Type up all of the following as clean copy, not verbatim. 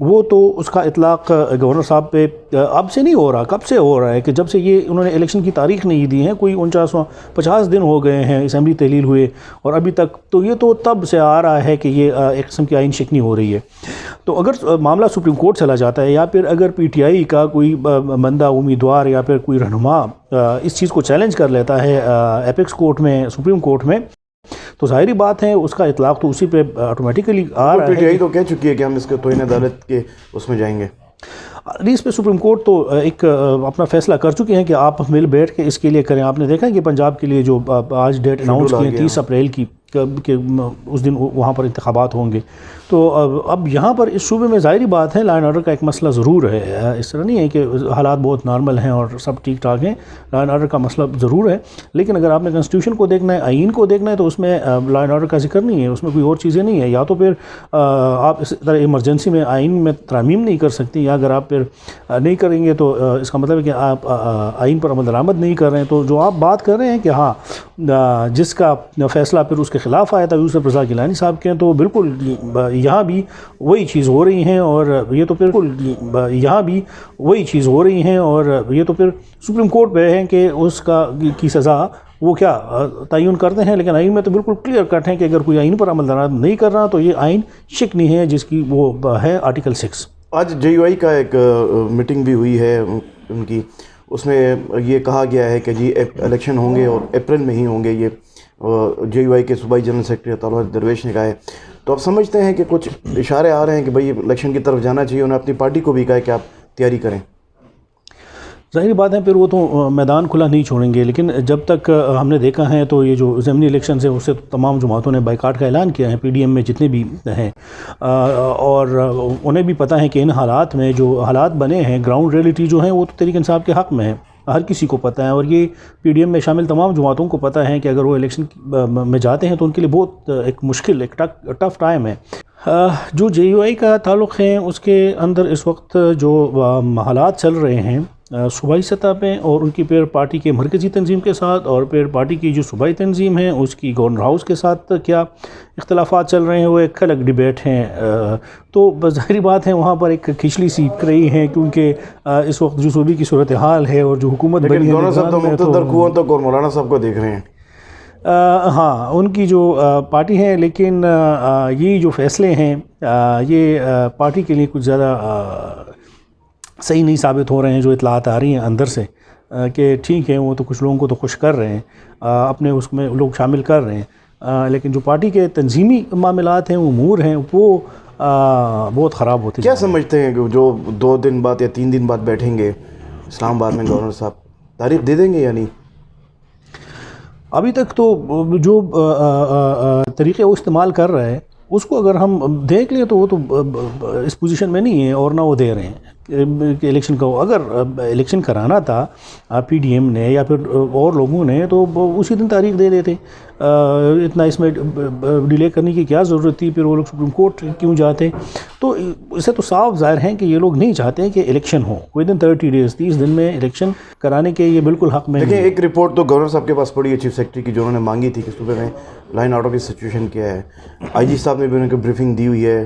وہ تو اس کا اطلاق گورنر صاحب پہ اب سے نہیں ہو رہا، کب سے ہو رہا ہے کہ جب سے یہ انہوں نے الیکشن کی تاریخ نہیں دی ہے، کوئی 4950 دن ہو گئے ہیں اسمبلی تحلیل ہوئے اور ابھی تک، تو یہ تو تب سے آ رہا ہے کہ یہ ایک قسم کی آئین شکنی ہو رہی ہے۔ تو اگر معاملہ سپریم کورٹ چلا جاتا ہے، یا پھر اگر پی ٹی آئی کا کوئی بندہ امیدوار یا پھر کوئی رہنما اس چیز کو چیلنج کر لیتا ہے ایپیکس کورٹ میں، سپریم کورٹ میں، تو ظاہری بات ہے اس کا اطلاق تو اسی پہ آٹومیٹیکلی آ رہا ہے۔ پی ٹی آئی تو کہہ چکی ہے کہ ہم اس کے توہین عدالت کے اس میں جائیں گے۔ اس پہ سپریم کورٹ تو ایک اپنا فیصلہ کر چکے ہیں کہ آپ مل بیٹھ کے اس کے لیے کریں۔ آپ نے دیکھا کہ پنجاب کے لیے جو آج ڈیٹ اناؤنس کی ہے 30 اپریل کی، کہ اس دن وہاں پر انتخابات ہوں گے، تو اب یہاں پر اس صوبے میں ظاہری بات ہے لا اینڈ آرڈر کا ایک مسئلہ ضرور ہے۔ اس طرح نہیں ہے کہ حالات بہت نارمل ہیں اور سب ٹھیک ٹھاک ہیں، لا اینڈ آرڈر کا مسئلہ ضرور ہے، لیکن اگر آپ نے کنسٹیٹیوشن کو دیکھنا ہے، آئین کو دیکھنا ہے، تو اس میں لا اینڈ آرڈر کا ذکر نہیں ہے، اس میں کوئی اور چیزیں نہیں ہیں۔ یا تو پھر آپ اس طرح ایمرجنسی میں آئین میں ترامیم نہیں کر سکتی، یا اگر آپ پھر نہیں کریں گے تو اس کا مطلب ہے کہ آپ آئین پر عمل درآمد نہیں کر رہے ہیں۔ تو جو آپ بات کر رہے ہیں کہ ہاں جس کا فیصلہ پھر اس کے خلاف آیا تھا یوسف رضا گیلانی صاحب کے، تو بالکل یہاں بھی وہی چیز ہو رہی ہیں، اور یہ تو بالکل یہاں بھی وہی چیز ہو رہی ہیں، اور یہ تو پھر سپریم کورٹ پہ ہے کہ اس کی سزا وہ کیا تعین کرتے ہیں۔ لیکن آئین میں تو بالکل کلیئر کٹ ہے کہ اگر کوئی آئین پر عمل درآمد نہیں کر رہا تو یہ آئین شکنی ہے، جس کی وہ ہے آرٹیکل 6۔ آج جے یو آئی کا ایک میٹنگ بھی ہوئی ہے ان کی، اس میں یہ کہا گیا ہے کہ جی الیکشن ہوں گے اور اپریل میں ہی ہوں گے، یہ جے یو آئی کے صوبائی جنرل سیکرٹری عطا درویش نے کہا ہے۔ تو آپ سمجھتے ہیں کہ کچھ اشارے آ رہے ہیں کہ بھئی الیکشن کی طرف جانا چاہیے، انہیں اپنی پارٹی کو بھی کہا ہے کہ آپ تیاری کریں؟ ظاہری بات ہے پھر وہ تو میدان کھلا نہیں چھوڑیں گے، لیکن جب تک ہم نے دیکھا ہے تو یہ جو ضمنی الیکشنز ہیں اس سے تمام جماعتوں نے بائیکاٹ کا اعلان کیا ہے، پی ڈی ایم میں جتنے بھی ہیں، اور انہیں بھی پتہ ہے کہ ان حالات میں جو حالات بنے ہیں، گراؤنڈ ریئلٹی جو ہیں وہ تو تحریک انصاف کے حق میں ہے، ہر کسی کو پتہ ہے، اور یہ پی ڈی ایم میں شامل تمام جماعتوں کو پتہ ہے کہ اگر وہ الیکشن میں جاتے ہیں تو ان کے لیے بہت ایک مشکل، ایک ٹف ٹائم ہے۔ جو جے یو آئی کا تعلق ہے، اس کے اندر اس وقت جو حالات چل رہے ہیں صوبائی سطح پہ، اور ان کی پھر پارٹی کے مرکزی تنظیم کے ساتھ، اور پھر پارٹی کی جو صوبائی تنظیم ہے اس کی گورنر ہاؤس کے ساتھ کیا اختلافات چل رہے ہیں، وہ ایک الگ ڈیبیٹ ہیں۔ تو ظاہری بات ہے وہاں پر ایک کھچلی سی رہی ہے، کیونکہ اس وقت جو صوبے کی صورتحال ہے اور جو حکومت بنی ہے، لیکن گورنر صاحب تو مقتدر کو تو گورنر مولانا صاحب کو دیکھ رہے ہیں۔ ہاں ان کی جو پارٹی ہے، لیکن یہ جو فیصلے ہیں یہ پارٹی کے لیے کچھ زیادہ صحیح نہیں ثابت ہو رہے ہیں۔ جو اطلاعات آ رہی ہیں اندر سے کہ ٹھیک ہے وہ تو کچھ لوگوں کو تو خوش کر رہے ہیں، اپنے اس میں لوگ شامل کر رہے ہیں، لیکن جو پارٹی کے تنظیمی معاملات ہیں، امور ہیں، وہ بہت خراب ہوتے ہیں۔ کیا سمجھتے ہیں کہ جو 2 دن بعد یا 3 دن بعد بیٹھیں گے اسلام آباد میں گورنر صاحب، تاریخ دے دیں گے یا نہیں؟ ابھی تک تو جو طریقے وہ استعمال کر رہا ہے اس کو اگر ہم دیکھ لیں تو وہ تو اس پوزیشن میں نہیں ہے، اور نہ وہ دے رہے ہیں کہ الیکشن کا اگر الیکشن کرانا تھا پی ڈی ایم نے یا پھر اور لوگوں نے تو اسی دن تاریخ دے دیتے۔ اتنا اس میں ڈیلے کرنے کی کیا ضرورت تھی؟ پھر وہ لوگ سپریم کورٹ کیوں جاتے؟ تو اسے تو صاف ظاہر ہے کہ یہ لوگ نہیں چاہتے کہ الیکشن ہو ودن 30 ڈیز، 30 دن میں الیکشن کرانے کے یہ بالکل حق میں۔ لیکن ایک رپورٹ تو گورنر صاحب کے پاس پڑی ہے چیف سیکرٹری کی، جو انہوں نے مانگی تھی کہ صوبے میں لائن آؤٹ آف کی سچویشن کیا ہے۔ آئی جی صاحب نے بھی انہیں بریفنگ دی ہوئی ہے،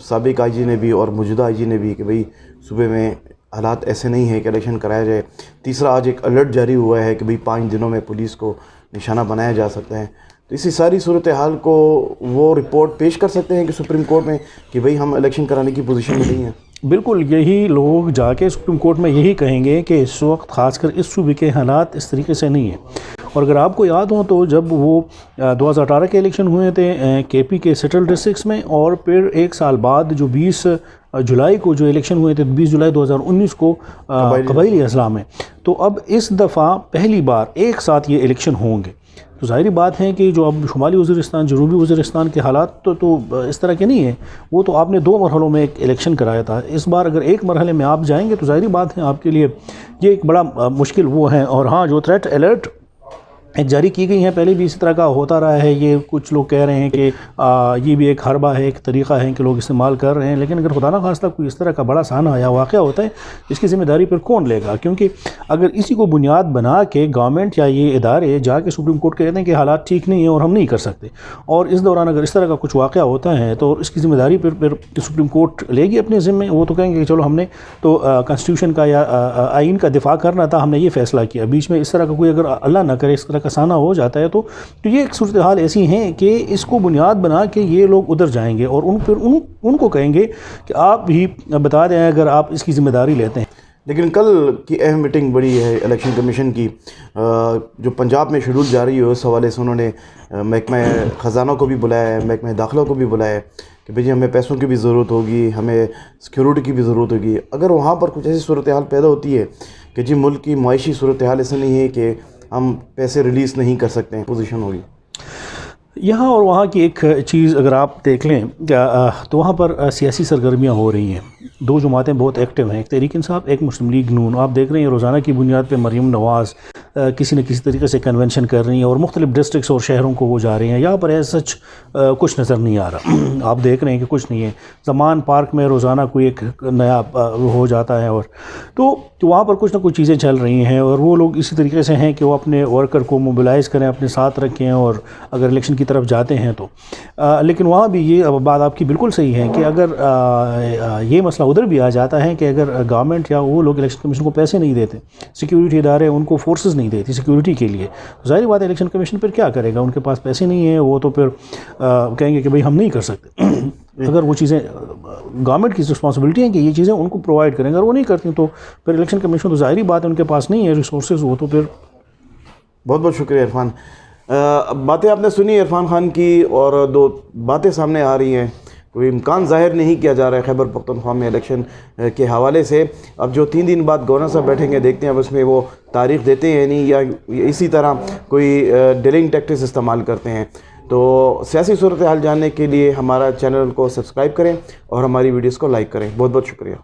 سابق آئی جی نے بھی اور موجودہ آئی جی نے بھی، کہ بھئی صوبے میں حالات ایسے نہیں ہیں کہ الیکشن کرایا جائے۔ تیسرا آج ایک الرٹ جاری ہوا ہے کہ بھئی 5 دنوں میں پولیس کو نشانہ بنایا جا سکتا ہے۔ تو اسی ساری صورتحال کو وہ رپورٹ پیش کر سکتے ہیں کہ سپریم کورٹ میں کہ بھئی ہم الیکشن کرانے کی پوزیشن میں نہیں ہیں۔ بالکل یہی لوگ جا کے سپریم کورٹ میں یہی کہیں گے کہ اس وقت خاص کر اس صوبے کے حالات اس طریقے سے نہیں ہیں۔ اور اگر آپ کو یاد ہو تو جب وہ 2018 کے الیکشن ہوئے تھے کے پی کے سیٹل ڈسٹرکٹس میں، اور پھر 1 سال بعد جو 20 جولائی کو جو الیکشن ہوئے تھے، 20 جولائی 2019 کو قبائلی اضلاع میں، تو اب اس دفعہ پہلی بار ایک ساتھ یہ الیکشن ہوں گے۔ تو ظاہری بات ہے کہ جو اب شمالی وزیرستان، جنوبی وزیرستان کے حالات تو اس طرح کے نہیں ہیں، وہ تو آپ نے 2 مرحلوں میں ایک الیکشن کرایا تھا۔ اس بار اگر ایک مرحلے میں آپ جائیں گے تو ظاہری بات ہے آپ کے لیے یہ ایک بڑا مشکل وہ ہے۔ اور ہاں جو تھریٹ الرٹ جاری کی گئی ہیں، پہلے بھی اسی طرح کا ہوتا رہا ہے. یہ کچھ لوگ کہہ رہے ہیں کہ یہ بھی ایک حربہ ہے، ایک طریقہ ہے کہ لوگ استعمال کر رہے ہیں، لیکن اگر خدا نخواستہ کوئی اس طرح کا بڑا سانحہ یا واقعہ ہوتا ہے اس کی ذمہ داری پھر کون لے گا؟ کیونکہ اگر اسی کو بنیاد بنا کے گورنمنٹ یا یہ ادارے جا کے سپریم کورٹ کہتے ہیں کہ حالات ٹھیک نہیں ہیں اور ہم نہیں کر سکتے، اور اس دوران اگر اس طرح کا کچھ واقعہ ہوتا ہے تو اس کی ذمہ داری پھر سپریم کورٹ لے گی اپنے ذمے. وہ تو کہیں گے کہ چلو ہم نے تو کانسٹیٹیوشن کا یا آئین کا دفاع کرنا تھا، ہم نے یہ فیصلہ کیا. بیچ میں اس طرح کا کوئی اگر اللہ نہ کرے اس طرح کا سانحہ ہو جاتا ہے تو یہ ایک صورتحال ایسی ہیں کہ اس کو بنیاد بنا کے یہ لوگ ادھر جائیں گے اور ان کو کہیں گے کہ آپ بھی بتا دیں اگر آپ اس کی ذمہ داری لیتے ہیں. لیکن کل کی اہم میٹنگ بڑی ہے الیکشن کمیشن کی، جو پنجاب میں شیڈول جاری ہو اس حوالے سے انہوں نے محکمہ خزانہ کو بھی بلایا ہے، محکمہ داخلہ کو بھی بلایا ہے کہ بھئی ہمیں پیسوں کی بھی ضرورت ہوگی، ہمیں سیکیورٹی کی بھی ضرورت ہوگی. اگر وہاں پر کچھ ایسی صورتحال پیدا ہوتی ہے کہ جی ملک کی معاشی صورتحال ایسے نہیں ہے کہ ہم پیسے ریلیز نہیں کر سکتے ہیں، پوزیشن ہوگی یہاں اور وہاں کی ایک چیز اگر آپ دیکھ لیں تو وہاں پر سیاسی سرگرمیاں ہو رہی ہیں. دو جماعتیں بہت ایکٹیو ہیں، ایک تحریک انصاف، ایک مسلم لیگ نون. آپ دیکھ رہے ہیں روزانہ کی بنیاد پہ مریم نواز کسی نہ کسی طریقے سے کنونشن کر رہی ہیں اور مختلف ڈسٹرکٹس اور شہروں کو وہ جا رہے ہیں. یہاں پر ایز سچ کچھ نظر نہیں آ رہا. آپ دیکھ رہے ہیں کہ کچھ نہیں ہے. زمان پارک میں روزانہ کوئی ایک نیا ہو جاتا ہے اور تو وہاں پر کچھ نہ کچھ چیزیں چل رہی ہیں اور وہ لوگ اسی طریقے سے ہیں کہ وہ اپنے ورکر کو موبلائز کریں، اپنے ساتھ رکھیں اور اگر الیکشن کی طرف جاتے ہیں تو لیکن وہاں بھی یہ بات آپ کی بالکل صحیح ہے کہ اگر یہ مسئلہ ادھر بھی آ جاتا ہے کہ اگر گورنمنٹ یا وہ لوگ الیکشن کمیشن کو پیسے نہیں دیتے، سیکیورٹی ادارے ان کو فورسز نہیں دیتی سیکیورٹی کے لیے، ظاہر بات ہے الیکشن کمیشن پھر کیا کرے گا؟ ان کے پاس پیسے نہیں ہیں، وہ تو پھر کہیں گے کہ بھئی ہم نہیں کر سکتے. اگر وہ چیزیں گورنمنٹ کی رسپانسبلٹی ہیں کہ یہ چیزیں ان کو پرووائڈ کریں، اگر وہ نہیں کرتی تو پھر الیکشن کمیشن تو ظاہری بات ہے ان کے پاس نہیں ہے ریسورسز. وہ تو پھر بہت بہت شکریہ عرفان. باتیں آپ نے سنی عرفان خان کی اور دو باتیں سامنے آ رہی ہیں. کوئی امکان ظاہر نہیں کیا جا رہا ہے خیبر پختونخوا میں الیکشن کے حوالے سے. اب جو 3 دن بعد گورنر صاحب بیٹھیں گے دیکھتے ہیں اب اس میں وہ تاریخ دیتے ہیں نہیں یا اسی طرح کوئی ڈیلنگ ٹیکٹکس استعمال کرتے ہیں. تو سیاسی صورتحال جاننے کے لیے ہمارا چینل کو سبسکرائب کریں اور ہماری ویڈیوز کو لائک کریں. بہت بہت شکریہ.